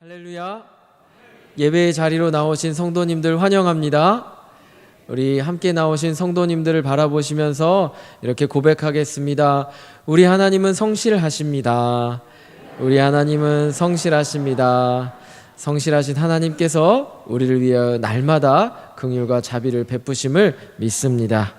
할렐루야. 예배의 자리로 나오신 성도님들 환영합니다. 우리 함께 나오신 성도님들을 바라보시면서 이렇게 고백하겠습니다. 우리 하나님은 성실하십니다. 우리 하나님은 성실하십니다. 성실하신 하나님께서 우리를 위하여 날마다 긍휼과 자비를 베푸심을 믿습니다.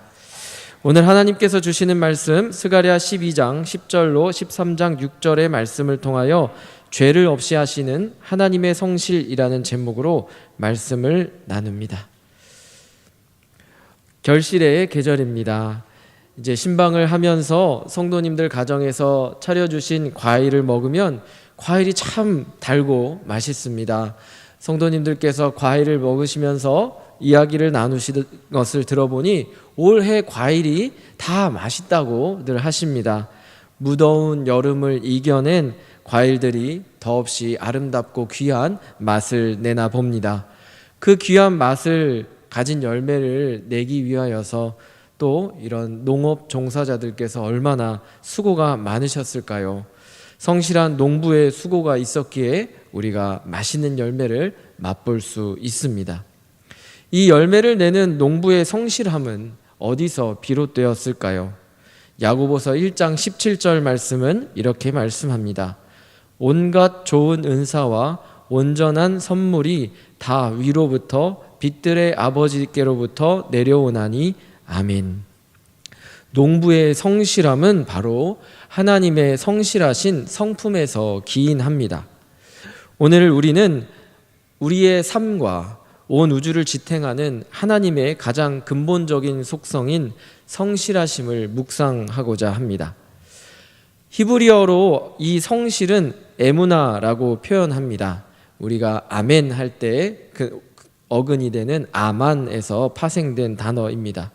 오늘 하나님께서 주시는 말씀 스가랴 12장 10절로 13장 6절의 말씀을 통하여 죄를 없이 하시는 하나님의 성실이라는 제목으로 말씀을 나눕니다. 결실의 계절입니다. 이제 신방을 하면서 성도님들 가정에서 차려주신 과일을 먹으면 과일이 참 달고 맛있습니다. 성도님들께서 과일을 먹으시면서 이야기를 나누시는 것을 들어보니 올해 과일이 다 맛있다고 늘 하십니다. 무더운 여름을 이겨낸 과일들이 더없이 아름답고 귀한 맛을 내나 봅니다. 그 귀한 맛을 가진 열매를 내기 위하여서 또 이런 농업 종사자들께서 얼마나 수고가 많으셨을까요? 성실한 농부의 수고가 있었기에 우리가 맛있는 열매를 맛볼 수 있습니다. 이 열매를 내는 농부의 성실함은 어디서 비롯되었을까요? 야고보서 1장 17절 말씀은 이렇게 말씀합니다. 온갖 좋은 은사와 온전한 선물이 다 위로부터 빛들의 아버지께로부터 내려오나니 아멘. 농부의 성실함은 바로 하나님의 성실하신 성품에서 기인합니다. 오늘 우리는 우리의 삶과 온 우주를 지탱하는 하나님의 가장 근본적인 속성인 성실하심을 묵상하고자 합니다. 히브리어로 이 성실은 에무나라고 표현합니다. 우리가 아멘 할 때 그 어근이 되는 아만에서 파생된 단어입니다.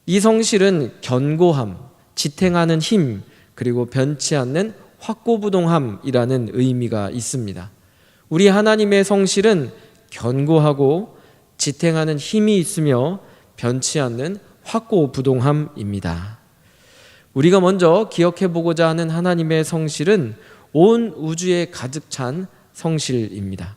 이 성실은 견고함, 지탱하는 힘, 그리고 변치 않는 확고부동함이라는 의미가 있습니다. 우리 하나님의 성실은 견고하고 지탱하는 힘이 있으며 변치 않는 확고부동함입니다. 우리가 먼저 기억해보고자 하는 하나님의 성실은 온 우주에 가득 찬 성실입니다.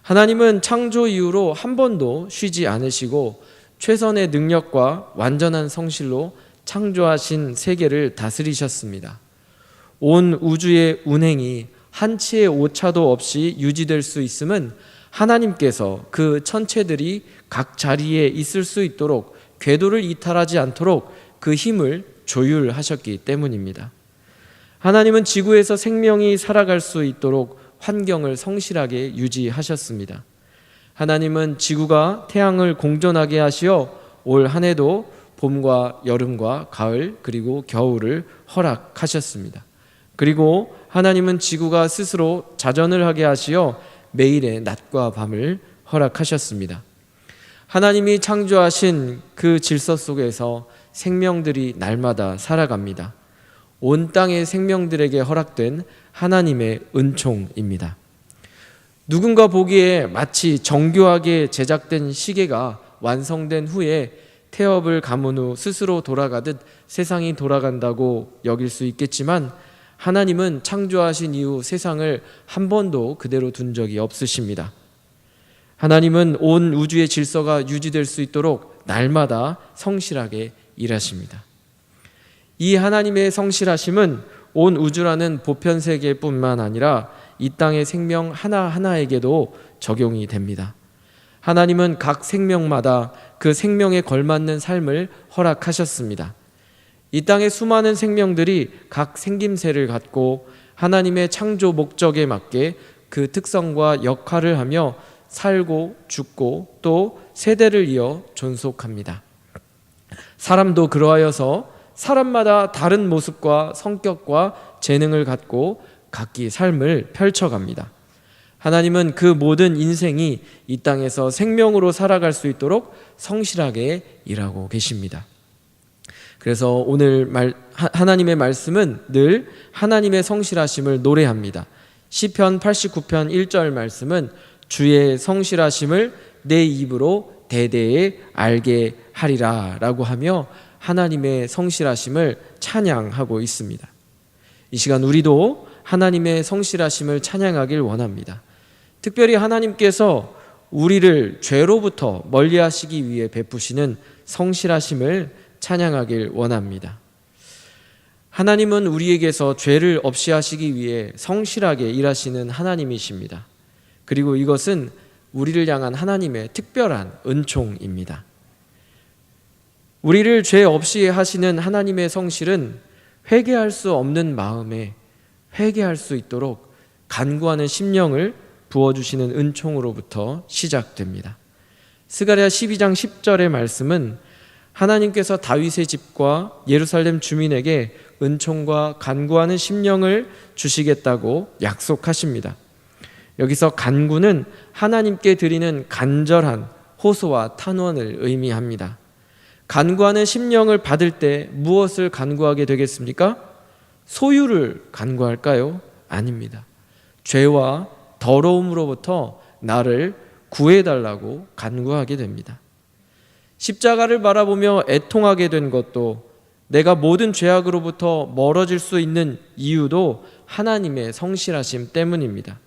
하나님은 창조 이후로 한 번도 쉬지 않으시고 최선의 능력과 완전한 성실로 창조하신 세계를 다스리셨습니다. 온 우주의 운행이 한치의 오차도 없이 유지될 수 있음은 하나님께서 그 천체들이 각 자리에 있을 수 있도록 궤도를 이탈하지 않도록 그 힘을 조율하셨기 때문입니다. 하나님은 지구에서 생명이 살아갈 수 있도록 환경을 성실하게 유지하셨습니다. 하나님은 지구가 태양을 공존하게 하시어 올 한 해도 봄과 여름과 가을 그리고 겨울을 허락하셨습니다. 그리고 하나님은 지구가 스스로 자전을 하게 하시어 매일의 낮과 밤을 허락하셨습니다. 하나님이 창조하신 그 질서 속에서 생명들이 날마다 살아갑니다. 온 땅의 생명들에게 허락된 하나님의 은총입니다. 누군가 보기에 마치 정교하게 제작된 시계가 완성된 후에 태엽을 감은 후 스스로 돌아가듯 세상이 돌아간다고 여길 수 있겠지만 하나님은 창조하신 이후 세상을 한 번도 그대로 둔 적이 없으십니다. 하나님은 온 우주의 질서가 유지될 수 있도록 날마다 성실하게 일하십니다. 이 하나님의 성실하심은 온 우주라는 보편 세계뿐만 아니라 이 땅의 생명 하나하나에게도 적용이 됩니다. 하나님은 각 생명마다 그 생명에 걸맞는 삶을 허락하셨습니다. 이 땅의 수많은 생명들이 각 생김새를 갖고 하나님의 창조 목적에 맞게 그 특성과 역할을 하며 살고 죽고 또 세대를 이어 존속합니다. 사람도 그러하여서 사람마다 다른 모습과 성격과 재능을 갖고 각기 삶을 펼쳐갑니다. 하나님은 그 모든 인생이 이 땅에서 생명으로 살아갈 수 있도록 성실하게 일하고 계십니다. 그래서 오늘 하나님의 말씀은 늘 하나님의 성실하심을 노래합니다. 시편 89편 1절 말씀은 주의 성실하심을 내 입으로 대대에 알게 하리라 라고 하며 하나님의 성실하심을 찬양하고 있습니다. 이 시간 우리도 하나님의 성실하심을 찬양하길 원합니다. 특별히 하나님께서 우리를 죄로부터 멀리하시기 위해 베푸시는 성실하심을 찬양하길 원합니다. 하나님은 우리에게서 죄를 없이 하시기 위해 성실하게 일하시는 하나님이십니다. 그리고 이것은 우리를 향한 하나님의 특별한 은총입니다. 우리를 죄 없이 하시는 하나님의 성실은 회개할 수 없는 마음에 회개할 수 있도록 간구하는 심령을 부어주시는 은총으로부터 시작됩니다. 스가랴 12장 10절의 말씀은 하나님께서 다윗의 집과 예루살렘 주민에게 은총과 간구하는 심령을 주시겠다고 약속하십니다. 여기서 간구는 하나님께 드리는 간절한 호소와 탄원을 의미합니다. 간구하는 심령을 받을 때 무엇을 간구하게 되겠습니까? 소유를 간구할까요? 아닙니다. 죄와 더러움으로부터 나를 구해달라고 간구하게 됩니다. 십자가를 바라보며 애통하게 된 것도, 내가 모든 죄악으로부터 멀어질 수 있는 이유도 하나님의 성실하심 때문입니다.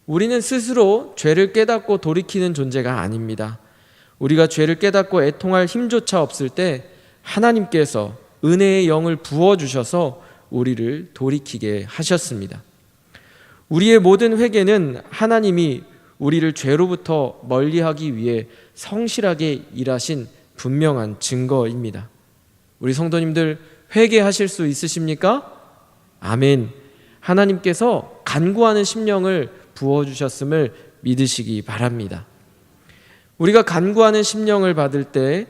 우리는 스스로 죄를 깨닫고 돌이키는 존재가 아닙니다. 우리가 죄를 깨닫고 애통할 힘조차 없을 때 하나님께서 은혜의 영을 부어주셔서 우리를 돌이키게 하셨습니다. 우리의 모든 회개는 하나님이 우리를 죄로부터 멀리하기 위해 성실하게 일하신 분명한 증거입니다. 우리 성도님들 회개하실 수 있으십니까? 아멘. 하나님께서 간구하는 심령을 부어주셨음을 믿으시기 바랍니다. 우리가 간구하는 심령을 받을 때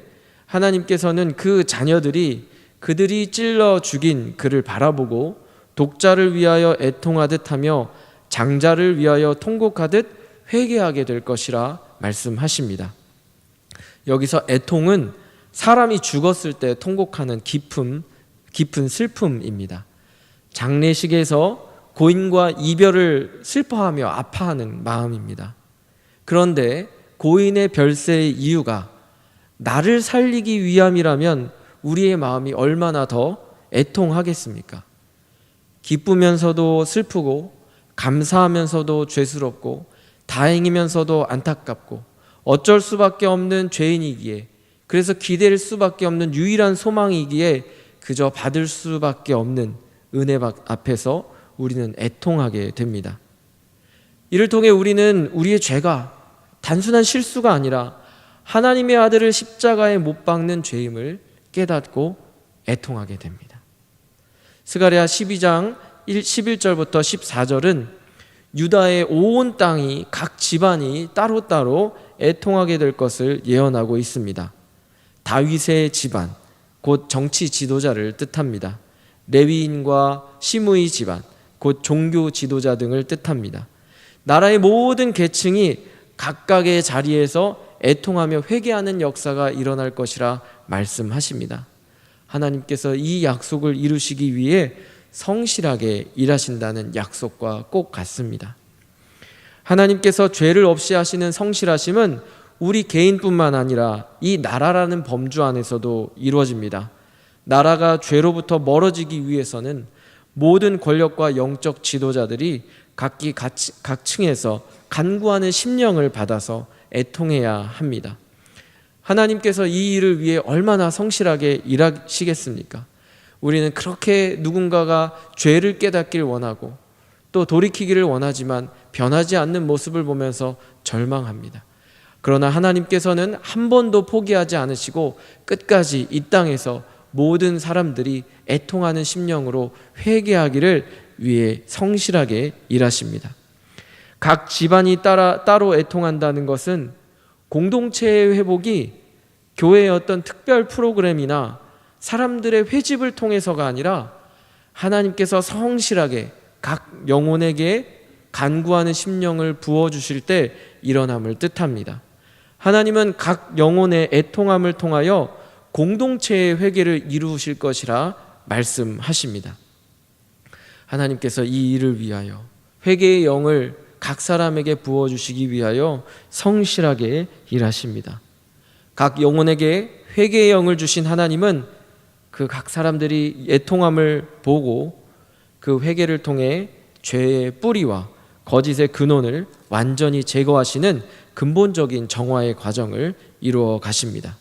하나님께서는 그 자녀들이 그들이 찔러 죽인 그를 바라보고 독자를 위하여 애통하듯 하며 장자를 위하여 통곡하듯 회개하게 될 것이라 말씀하십니다. 여기서 애통은 사람이 죽었을 때 통곡하는 깊은 슬픔입니다. 장례식에서 고인과 이별을 슬퍼하며 아파하는 마음입니다. 그런데 고인의 별세의 이유가 나를 살리기 위함이라면 우리의 마음이 얼마나 더 애통하겠습니까? 기쁘면서도 슬프고 감사하면서도 죄스럽고 다행이면서도 안타깝고 어쩔 수밖에 없는 죄인이기에, 그래서 기댈 수밖에 없는 유일한 소망이기에 그저 받을 수밖에 없는 은혜 앞에서 우리는 애통하게 됩니다. 이를 통해 우리는 우리의 죄가 단순한 실수가 아니라 하나님의 아들을 십자가에 못 박는 죄임을 깨닫고 애통하게 됩니다. 스가랴 12장 11절부터 14절은 유다의 온 땅이 각 집안이 따로따로 애통하게 될 것을 예언하고 있습니다. 다윗의 집안, 곧 정치 지도자를 뜻합니다. 레위인과 시므이 집안, 곧 종교 지도자 등을 뜻합니다. 나라의 모든 계층이 각각의 자리에서 애통하며 회개하는 역사가 일어날 것이라 말씀하십니다. 하나님께서 이 약속을 이루시기 위해 성실하게 일하신다는 약속과 꼭 같습니다. 하나님께서 죄를 없이 하시는 성실하심은 우리 개인뿐만 아니라 이 나라라는 범주 안에서도 이루어집니다. 나라가 죄로부터 멀어지기 위해서는 모든 권력과 영적 지도자들이 각기 각 층에서 간구하는 심령을 받아서 애통해야 합니다. 하나님께서 이 일을 위해 얼마나 성실하게 일하시겠습니까? 우리는 그렇게 누군가가 죄를 깨닫길 원하고 또 돌이키기를 원하지만 변하지 않는 모습을 보면서 절망합니다. 그러나 하나님께서는 한 번도 포기하지 않으시고 끝까지 이 땅에서 모든 사람들이 애통하는 심령으로 회개하기를 위해 성실하게 일하십니다. 각 집안이 따로 애통한다는 것은 공동체의 회복이 교회의 어떤 특별 프로그램이나 사람들의 회집을 통해서가 아니라 하나님께서 성실하게 각 영혼에게 간구하는 심령을 부어주실 때 일어남을 뜻합니다. 하나님은 각 영혼의 애통함을 통하여 공동체의 회개를 이루실 것이라 말씀하십니다. 하나님께서 이 일을 위하여 회개의 영을 각 사람에게 부어주시기 위하여 성실하게 일하십니다. 각 영혼에게 회개의 영을 주신 하나님은 그 각 사람들이 애통함을 보고 그 회개를 통해 죄의 뿌리와 거짓의 근원을 완전히 제거하시는 근본적인 정화의 과정을 이루어 가십니다.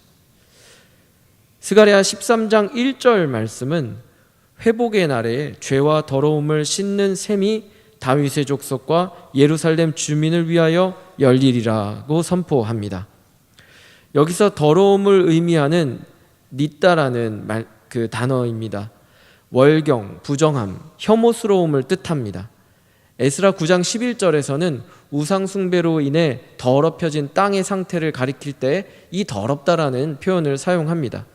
스가랴 13장 1절 말씀은 회복의 날에 죄와 더러움을 씻는 셈이 다윗의 족속과 예루살렘 주민을 위하여 열리리라고 선포합니다. 여기서 더러움을 의미하는 닛다라는 그 단어입니다. 월경, 부정함, 혐오스러움을 뜻합니다. 에스라 9장 11절에서는 우상 숭배로 인해 더럽혀진 땅의 상태를 가리킬 때 이 더럽다라는 표현을 사용합니다.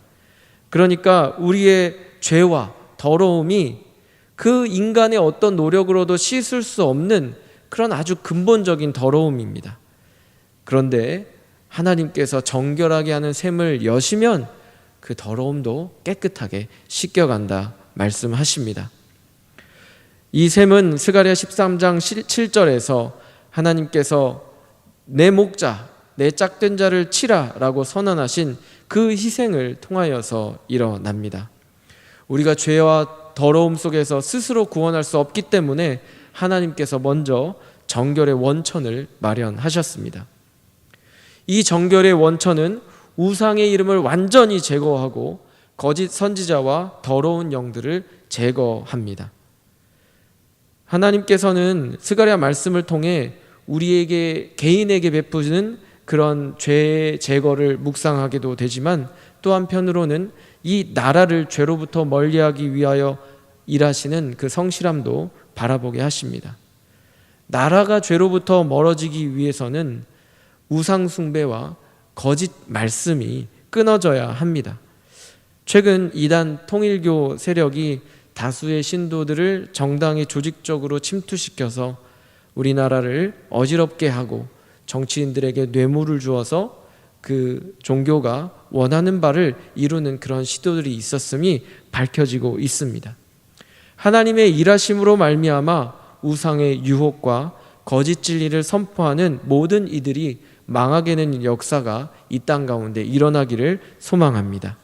그러니까 우리의 죄와 더러움이 그 인간의 어떤 노력으로도 씻을 수 없는 그런 아주 근본적인 더러움입니다. 그런데 하나님께서 정결하게 하는 셈을 여시면 그 더러움도 깨끗하게 씻겨간다 말씀하십니다. 이 셈은 스가랴 13장 7절에서 하나님께서 내 목자, 내 짝된 자를 치라 라고 선언하신 그 희생을 통하여서 일어납니다. 우리가 죄와 더러움 속에서 스스로 구원할 수 없기 때문에 하나님께서 먼저 정결의 원천을 마련하셨습니다. 이 정결의 원천은 우상의 이름을 완전히 제거하고 거짓 선지자와 더러운 영들을 제거합니다. 하나님께서는 스가랴 말씀을 통해 우리에게 개인에게 베푸는 그런 죄 제거를 묵상하게도 되지만 또 한편으로는 이 나라를 죄로부터 멀리하기 위하여 일하시는 그 성실함도 바라보게 하십니다. 나라가 죄로부터 멀어지기 위해서는 우상 숭배와 거짓 말씀이 끊어져야 합니다. 최근 이단 통일교 세력이 다수의 신도들을 정당에 조직적으로 침투시켜서 우리나라를 어지럽게 하고 정치인들에게 뇌물을 주어서 그 종교가 원하는 바를 이루는 그런 시도들이 있었음이 밝혀지고 있습니다. 하나님의 일하심으로 말미암아 우상의 유혹과 거짓 진리를 선포하는 모든 이들이 망하게 되는 역사가 이 땅 가운데 일어나기를 소망합니다.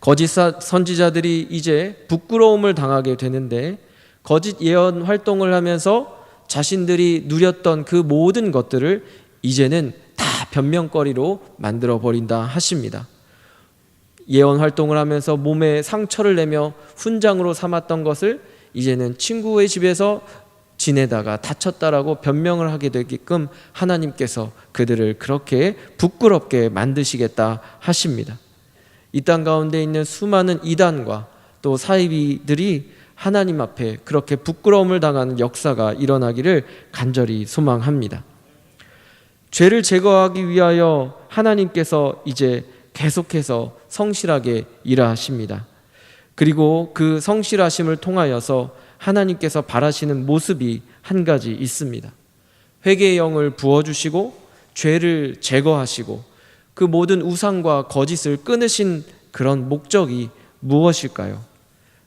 거짓 선지자들이 이제 부끄러움을 당하게 되는데 거짓 예언 활동을 하면서 자신들이 누렸던 그 모든 것들을 이제는 다 변명거리로 만들어 버린다 하십니다. 예언 활동을 하면서 몸에 상처를 내며 훈장으로 삼았던 것을 이제는 친구의 집에서 지내다가 다쳤다라고 변명을 하게 되게끔 하나님께서 그들을 그렇게 부끄럽게 만드시겠다 하십니다. 이 땅 가운데 있는 수많은 이단과 또 사이비들이 하나님 앞에 그렇게 부끄러움을 당하는 역사가 일어나기를 간절히 소망합니다. 죄를 제거하기 위하여 하나님께서 이제 계속해서 성실하게 일하십니다. 그리고 그 성실하심을 통하여서 하나님께서 바라시는 모습이 한 가지 있습니다. 회개의 영을 부어주시고 죄를 제거하시고 그 모든 우상과 거짓을 끊으신 그런 목적이 무엇일까요?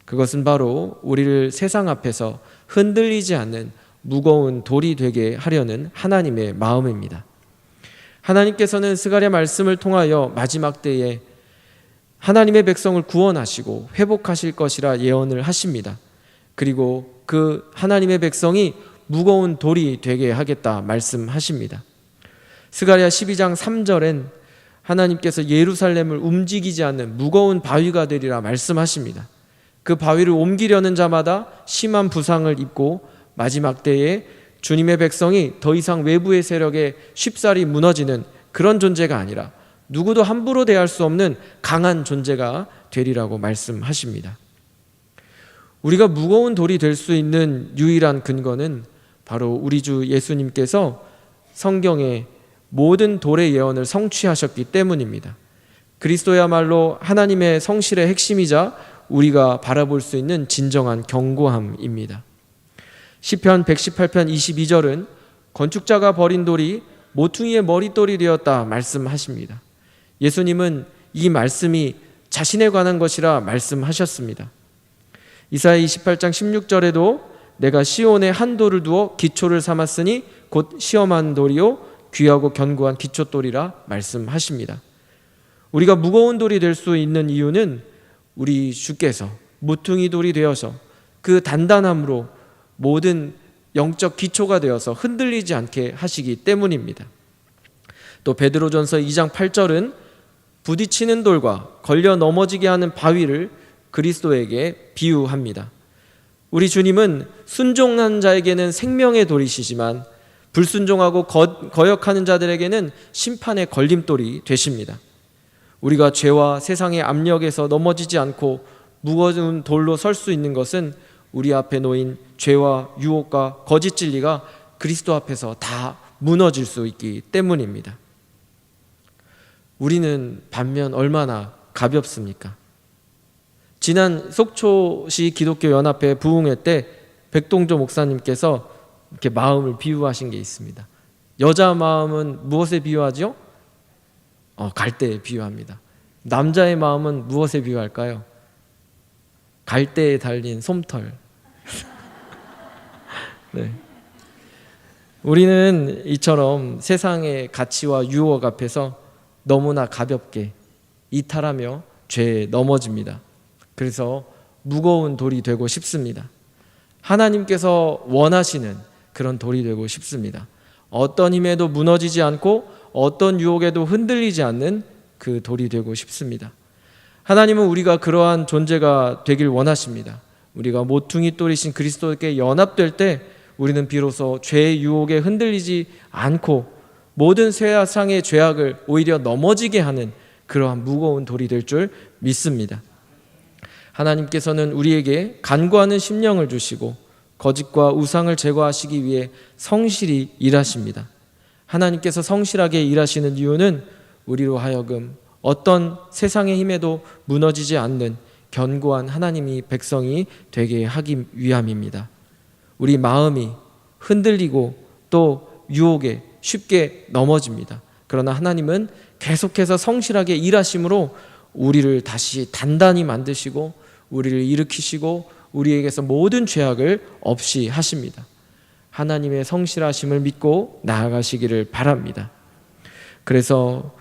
그것은 바로 우리를 세상 앞에서 흔들리지 않는 무거운 돌이 되게 하려는 하나님의 마음입니다. 하나님께서는 스가랴 말씀을 통하여 마지막 때에 하나님의 백성을 구원하시고 회복하실 것이라 예언을 하십니다. 그리고 그 하나님의 백성이 무거운 돌이 되게 하겠다 말씀하십니다. 스가랴 12장 3절엔 하나님께서 예루살렘을 움직이지 않는 무거운 바위가 되리라 말씀하십니다. 그 바위를 옮기려는 자마다 심한 부상을 입고 마지막 때에 주님의 백성이 더 이상 외부의 세력에 쉽사리 무너지는 그런 존재가 아니라 누구도 함부로 대할 수 없는 강한 존재가 되리라고 말씀하십니다. 우리가 무거운 돌이 될 수 있는 유일한 근거는 바로 우리 주 예수님께서 성경의 모든 돌의 예언을 성취하셨기 때문입니다. 그리스도야말로 하나님의 성실의 핵심이자 우리가 바라볼 수 있는 진정한 견고함입니다. 시편 118편 22절은 건축자가 버린 돌이 모퉁이의 머릿돌이 되었다 말씀하십니다. 예수님은 이 말씀이 자신에 관한 것이라 말씀하셨습니다. 이사야 28장 16절에도 내가 시온에 한 돌을 두어 기초를 삼았으니 곧 시험한 돌이요 귀하고 견고한 기초돌이라 말씀하십니다. 우리가 무거운 돌이 될 수 있는 이유는 우리 주께서 모퉁이 돌이 되어서 그 단단함으로 모든 영적 기초가 되어서 흔들리지 않게 하시기 때문입니다. 또 베드로전서 2장 8절은 부딪히는 돌과 걸려 넘어지게 하는 바위를 그리스도에게 비유합니다. 우리 주님은 순종한 자에게는 생명의 돌이시지만 불순종하고 거역하는 자들에게는 심판의 걸림돌이 되십니다. 우리가 죄와 세상의 압력에서 넘어지지 않고 무거운 돌로 설 수 있는 것은 우리 앞에 놓인 죄와 유혹과 거짓 진리가 그리스도 앞에서 다 무너질 수 있기 때문입니다. 우리는 반면 얼마나 가볍습니까? 지난 속초시 기독교 연합회 부흥회 때 백동조 목사님께서 이렇게 마음을 비유하신 게 있습니다. 여자 마음은 무엇에 비유하죠? 갈대에 비유합니다. 남자의 마음은 무엇에 비유할까요? 갈대에 달린 솜털. 네. 우리는 이처럼 세상의 가치와 유혹 앞에서 너무나 가볍게 이탈하며 죄에 넘어집니다. 그래서 무거운 돌이 되고 싶습니다. 하나님께서 원하시는 그런 돌이 되고 싶습니다. 어떤 힘에도 무너지지 않고 어떤 유혹에도 흔들리지 않는 그 돌이 되고 싶습니다. 하나님은 우리가 그러한 존재가 되길 원하십니다. 우리가 모퉁이 돌이신 그리스도께 연합될 때 우리는 비로소 죄의 유혹에 흔들리지 않고 모든 세상의 죄악을 오히려 넘어지게 하는 그러한 무거운 돌이 될 줄 믿습니다. 하나님께서는 우리에게 간구하는 심령을 주시고 거짓과 우상을 제거하시기 위해 성실히 일하십니다. 하나님께서 성실하게 일하시는 이유는 우리로 하여금 어떤 세상의 힘에도 무너지지 않는 견고한 하나님이 백성이 되게 하기 위함입니다. 우리 마음이 흔들리고 또 유혹에 쉽게 넘어집니다. 그러나 하나님은 계속해서 성실하게 일하심으로 우리를 다시 단단히 만드시고 우리를 일으키시고 우리에게서 모든 죄악을 없이 하십니다. 하나님의 성실하심을 믿고 나아가시기를 바랍니다. 그래서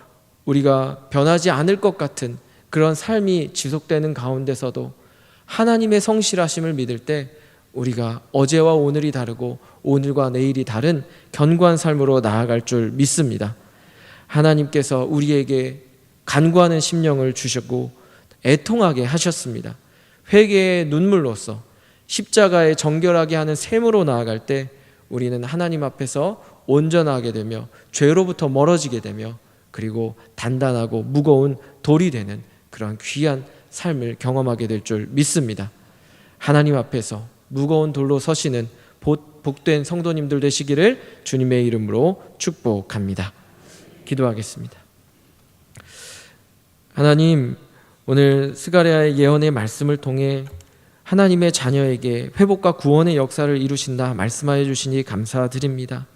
우리가 변하지 않을 것 같은 그런 삶이 지속되는 가운데서도 하나님의 성실하심을 믿을 때 우리가 어제와 오늘이 다르고 오늘과 내일이 다른 견고한 삶으로 나아갈 줄 믿습니다. 하나님께서 우리에게 간구하는 심령을 주셨고 애통하게 하셨습니다. 회개의 눈물로서 십자가에 정결하게 하는 셈으로 나아갈 때 우리는 하나님 앞에서 온전하게 되며 죄로부터 멀어지게 되며 그리고 단단하고 무거운 돌이 되는 그러한 귀한 삶을 경험하게 될 줄 믿습니다. 하나님 앞에서 무거운 돌로 서시는 복된 성도님들 되시기를 주님의 이름으로 축복합니다. 기도하겠습니다. 하나님, 오늘 스가랴의 예언의 말씀을 통해 하나님의 자녀에게 회복과 구원의 역사를 이루신다 말씀하여 주시니 감사드립니다.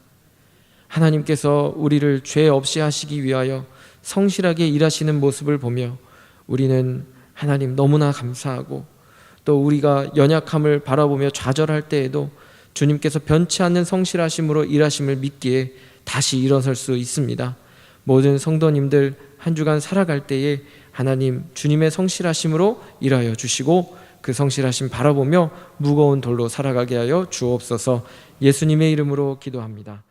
하나님께서 우리를 죄 없이 하시기 위하여 성실하게 일하시는 모습을 보며 우리는 하나님 너무나 감사하고 또 우리가 연약함을 바라보며 좌절할 때에도 주님께서 변치 않는 성실하심으로 일하심을 믿기에 다시 일어설 수 있습니다. 모든 성도님들 한 주간 살아갈 때에 하나님 주님의 성실하심으로 일하여 주시고 그 성실하심 바라보며 무거운 돌로 살아가게 하여 주옵소서. 예수님의 이름으로 기도합니다.